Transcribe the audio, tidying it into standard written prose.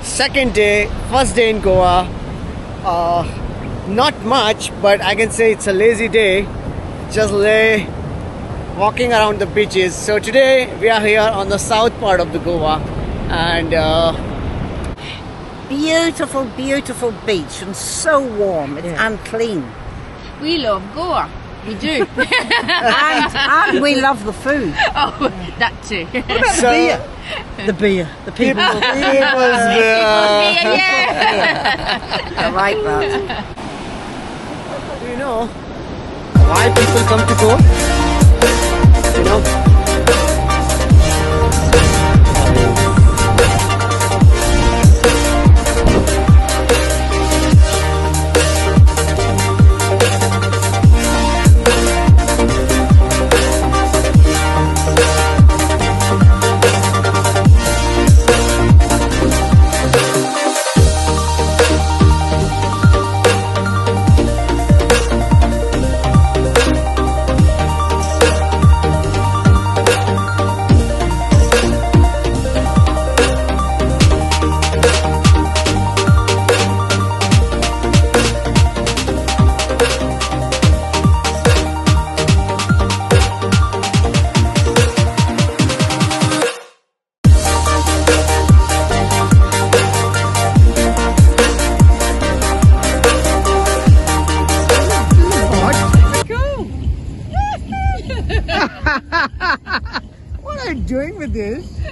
Second day, first day in Goa. Not much, but I can say it's a lazy day. Just lay walking around the beaches. So today we are here on the south part of the Goa, and Beautiful, beautiful beach and so warm and clean. We love Goa. We do. And we love the food. Oh, that too. so The beer. The people. people's Yeah. I like that. Do you know why people come to Goa? You know? What are you doing with this?